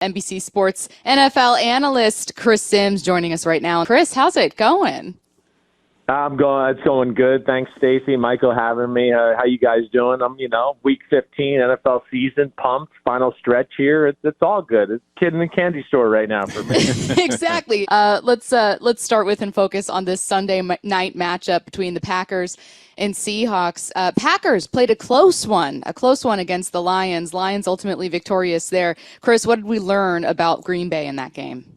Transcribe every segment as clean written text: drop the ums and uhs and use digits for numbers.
NBC Sports NFL Analyst Chris Sims joining us right now. Chris, how's it going? It's going good. Thanks, Stacy, Michael, having me. How you guys doing? Week 15, NFL season, pumped, final stretch here. It's all good. It's kid in the candy store right now for me. Exactly. Let's start with and focus on this Sunday night matchup between the Packers and Seahawks. Packers played a close one against the Lions. Lions ultimately victorious there. Chris, what did we learn about Green Bay in that game?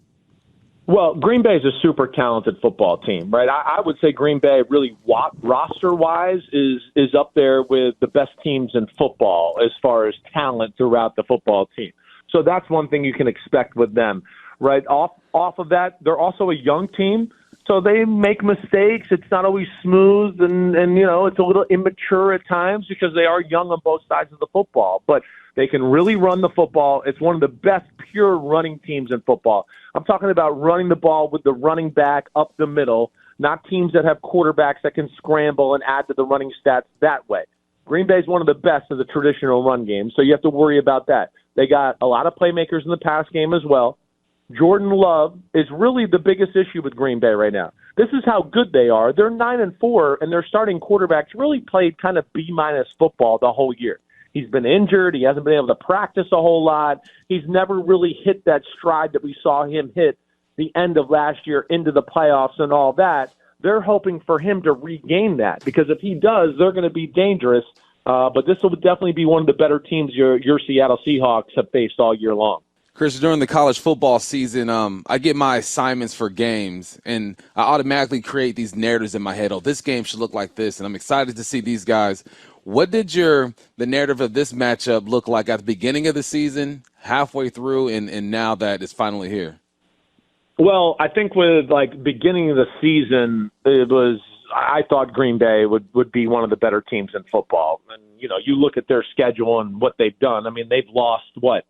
Well, Green Bay is a super talented football team, right? I would say Green Bay really roster-wise is up there with the best teams in football as far as talent throughout the football team. So that's one thing you can expect with them, right? Off of that, they're also a young team, so they make mistakes. It's not always smooth, and it's a little immature at times because they are young on both sides of the football. But they can really run the football. It's one of the best pure running teams in football. I'm talking about running the ball with the running back up the middle, not teams that have quarterbacks that can scramble and add to the running stats that way. Green Bay is one of the best of the traditional run game, so you have to worry about that. They got a lot of playmakers in the pass game as well. Jordan Love is really the biggest issue with Green Bay right now. This is how good they are. They're 9-4, and their starting quarterbacks really played kind of B- football the whole year. He's been injured. He hasn't been able to practice a whole lot. He's never really hit that stride that we saw him hit the end of last year into the playoffs and all that. They're hoping for him to regain that because if he does, they're going to be dangerous. But this will definitely be one of the better teams your Seattle Seahawks have faced all year long. Chris, during the college football season, I get my assignments for games, and I automatically create these narratives in my head. Oh, this game should look like this, and I'm excited to see these guys. What did the narrative of this matchup look like at the beginning of the season, halfway through, and now that it's finally here? Well, I think with beginning of the season, I thought Green Bay would be one of the better teams in football. And you look at their schedule and what they've done. I mean, they've lost 4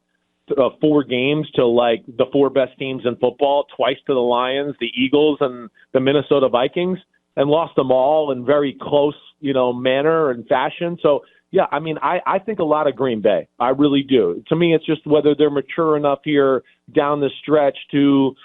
games to the 4 best teams in football, twice to the Lions, the Eagles, and the Minnesota Vikings, and lost them all in very close, manner and fashion. So, yeah, I mean, I think a lot of Green Bay. I really do. To me, it's just whether they're mature enough here down the stretch to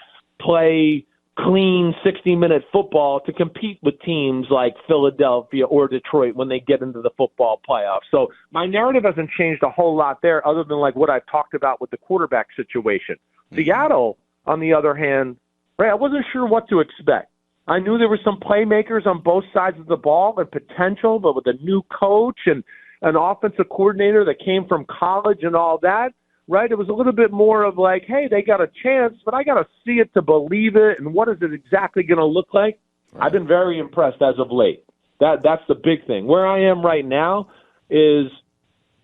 play clean 60-minute football to compete with teams like Philadelphia or Detroit when they get into the football playoffs. So my narrative hasn't changed a whole lot there other than what I've talked about with the quarterback situation. Mm-hmm. Seattle, on the other hand, right, I wasn't sure what to expect. I knew there were some playmakers on both sides of the ball and potential, but with a new coach and an offensive coordinator that came from college and all that, right? It was a little bit more of hey, they got a chance, but I got to see it to believe it, and what is it exactly going to look like? Right. I've been very impressed as of late. That's the big thing. Where I am right now is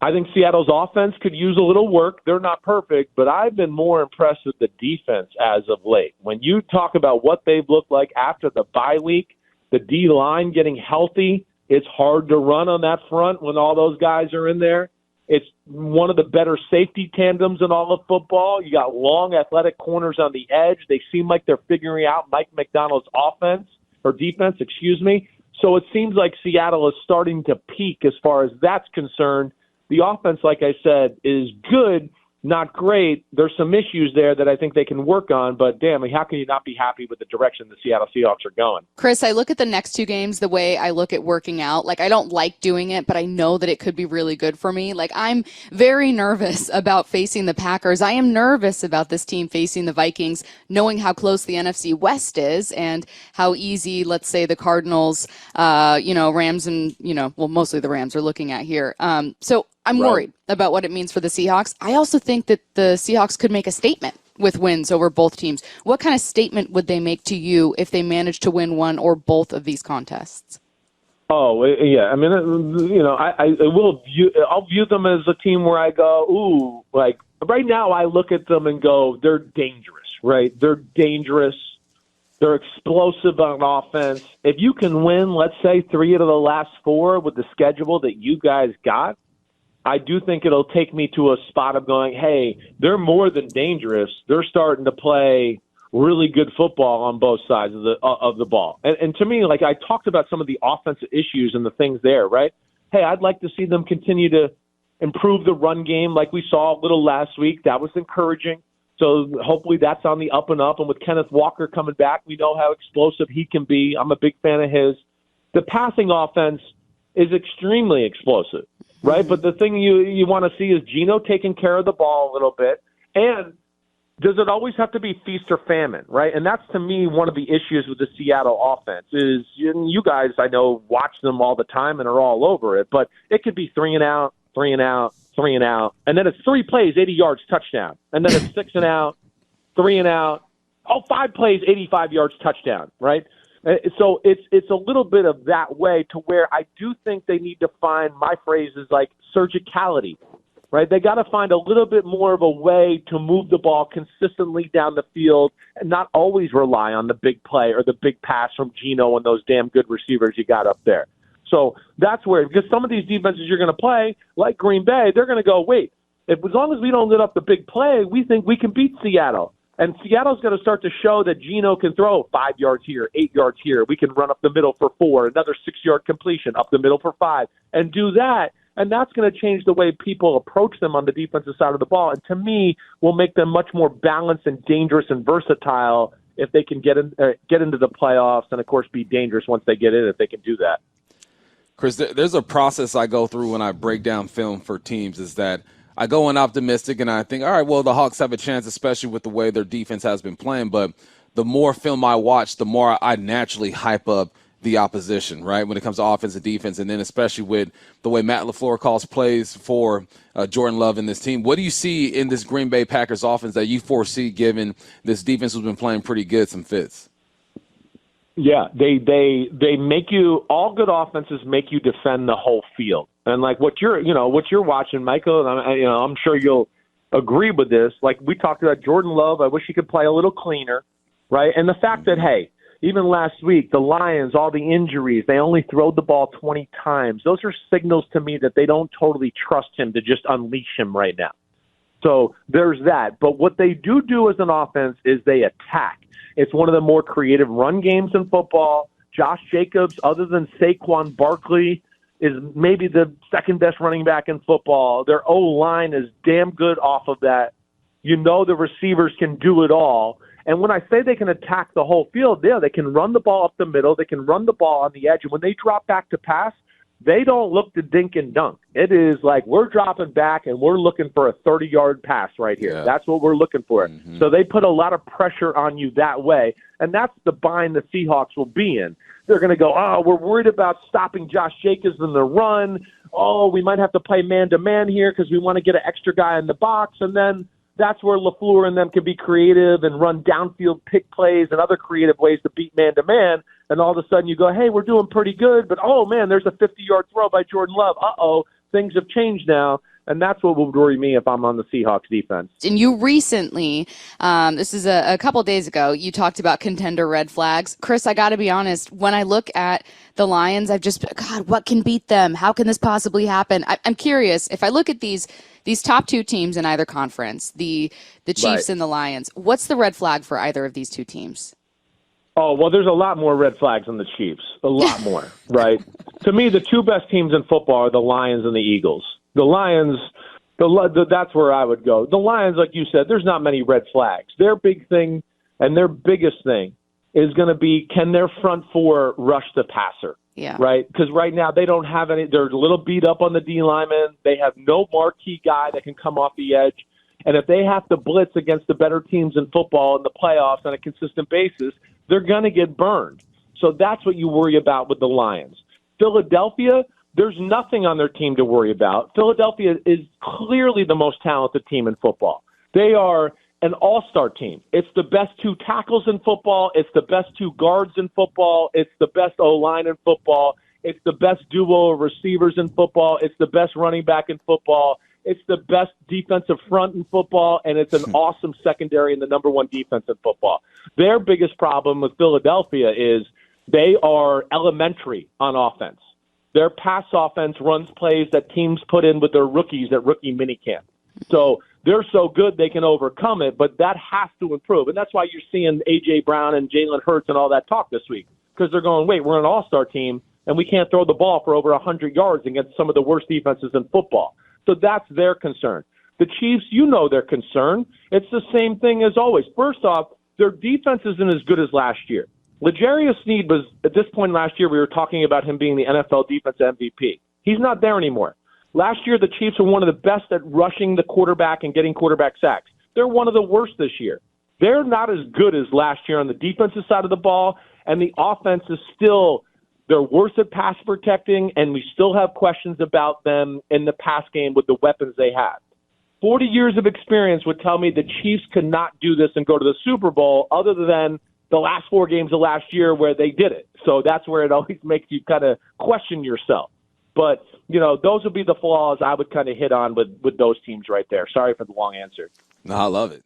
I think Seattle's offense could use a little work. They're not perfect, but I've been more impressed with the defense as of late. When you talk about what they've looked like after the bye week, the D-line getting healthy, it's hard to run on that front when all those guys are in there. It's one of the better safety tandems in all of football. You got long, athletic corners on the edge. They seem like they're figuring out Mike McDonald's defense. So it seems like Seattle is starting to peak as far as that's concerned. The offense, like I said, is good, not great. There's some issues there that I think they can work on, but damn, how can you not be happy with the direction the Seattle Seahawks are going? Chris, I look at the next 2 games the way I look at working out. I don't like doing it, but I know that it could be really good for me. I'm very nervous about facing the Packers. I am nervous about this team facing the Vikings, knowing how close the NFC West is and how easy, let's say, the Cardinals, Rams and, mostly the Rams are looking at here. So I'm worried about what it means for the Seahawks. I also think that the Seahawks could make a statement with wins over both teams. What kind of statement would they make to you if they manage to win one or both of these contests? Oh, yeah. I mean, I'll view them as a team where I go, ooh, right now I look at them and go, they're dangerous, right? They're dangerous. They're explosive on offense. If you can win, let's say, 3 out of the last 4 with the schedule that you guys got, I do think it'll take me to a spot of going, hey, they're more than dangerous. They're starting to play really good football on both sides of the ball. And to me, I talked about some of the offensive issues and the things there, right? Hey, I'd like to see them continue to improve the run game like we saw a little last week. That was encouraging. So hopefully that's on the up and up. And with Kenneth Walker coming back, we know how explosive he can be. I'm a big fan of his. The passing offense is extremely explosive, right? Mm-hmm. But the thing you want to see is Geno taking care of the ball a little bit. And does it always have to be feast or famine, right? And that's, to me, one of the issues with the Seattle offense is, you guys, I know, watch them all the time and are all over it, but it could be 3 and out, 3 and out, 3 and out, and then it's 3 plays, 80 yards, touchdown. And then it's 6 and out, 3 and out, 5 plays, 85 yards, touchdown, right? So it's a little bit of that way, to where I do think they need to find, my phrase is like surgicality, right? They got to find a little bit more of a way to move the ball consistently down the field and not always rely on the big play or the big pass from Geno and those damn good receivers you got up there. So that's where, because some of these defenses you're going to play, like Green Bay, they're going to go, wait, as long as we don't let up the big play, we think we can beat Seattle. And Seattle's going to start to show that Geno can throw 5 yards here, 8 yards here. We can run up the middle for 4, another 6-yard completion up the middle for 5, and do that. And that's going to change the way people approach them on the defensive side of the ball. And to me, will make them much more balanced and dangerous and versatile if they can get into the playoffs, and, of course, be dangerous once they get in, if they can do that. Chris, there's a process I go through when I break down film for teams, is that I go in optimistic and I think, all right, well, the Hawks have a chance, especially with the way their defense has been playing. But the more film I watch, the more I naturally hype up the opposition, right, when it comes to offense and defense, and then especially with the way Matt LaFleur calls plays for Jordan Love and this team. What do you see in this Green Bay Packers offense that you foresee, given this defense has been playing pretty good, some fits? Yeah, they make you, all good offenses make you defend the whole field. And like what you're watching, Michael, and I'm sure you'll agree with this. Like we talked about Jordan Love, I wish he could play a little cleaner, right? And the fact that, hey, even last week, the Lions, all the injuries, they only throw the ball 20 times. Those are signals to me that they don't totally trust him to just unleash him right now. So there's that. But what they do as an offense is they attack. It's one of the more creative run games in football. Josh Jacobs, other than Saquon Barkley, is maybe the second best running back in football. Their O-line is damn good off of that. The receivers can do it all. And when I say they can attack the whole field, yeah, they can run the ball up the middle. They can run the ball on the edge. And when they drop back to pass, they don't look to dink and dunk. It is like, we're dropping back and we're looking for a 30-yard pass right here. Yeah. That's what we're looking for. Mm-hmm. So they put a lot of pressure on you that way, and that's the bind the Seahawks will be in. They're going to go, we're worried about stopping Josh Jacobs in the run. We might have to play man-to-man here because we want to get an extra guy in the box. And then that's where LaFleur and them can be creative and run downfield pick plays and other creative ways to beat man-to-man. And all of a sudden you go, hey, we're doing pretty good, but, oh, man, there's a 50-yard throw by Jordan Love. Things have changed now. And that's what would worry me if I'm on the Seahawks defense. And you recently, this is a couple days ago, you talked about contender red flags. Chris, I got to be honest, when I look at the Lions, I've just, God, what can beat them? How can this possibly happen? I'm curious, if I look at these top two teams in either conference, the Chiefs right. and the Lions, what's the red flag for either of these two teams? Oh, well, there's a lot more red flags on the Chiefs. A lot more, right? To me, the two best teams in football are the Lions and the Eagles. The Lions, that's where I would go. The Lions, like you said, there's not many red flags. Their big thing and their biggest thing is going to be, can their front four rush the passer? Yeah. Right? Because right now they don't have any. They're a little beat up on the D lineman. They have no marquee guy that can come off the edge. And if they have to blitz against the better teams in football in the playoffs on a consistent basis, they're going to get burned. So that's what you worry about with the Lions. Philadelphia, there's nothing on their team to worry about. Philadelphia is clearly the most talented team in football. They are an all-star team. It's the best two tackles in football. It's the best two guards in football. It's the best O-line in football. It's the best duo of receivers in football. It's the best running back in football. It's the best defensive front in football, and it's an awesome secondary and the number one defense in football. Their biggest problem with Philadelphia is they are elementary on offense. Their pass offense runs plays that teams put in with their rookies at rookie minicamp. So they're so good they can overcome it, but that has to improve. And that's why you're seeing A.J. Brown and Jalen Hurts and all that talk this week, because they're going, wait, we're an all-star team, and we can't throw the ball for over 100 yards against some of the worst defenses in football. So that's their concern. The Chiefs, you know their concern. It's the same thing as always. First off, their defense isn't as good as last year. L'Jarius Sneed was, at this point last year, we were talking about him being the NFL defense MVP. He's not there anymore. Last year, the Chiefs were one of the best at rushing the quarterback and getting quarterback sacks. They're one of the worst this year. They're not as good as last year on the defensive side of the ball, and the offense is still, they're worse at pass protecting, and we still have questions about them in the pass game with the weapons they have. 40 years of experience would tell me the Chiefs could not do this and go to the Super Bowl other than the last 4 games of last year where they did it. So that's where it always makes you kind of question yourself. But, those would be the flaws I would kind of hit on with those teams right there. Sorry for the long answer. No, I love it.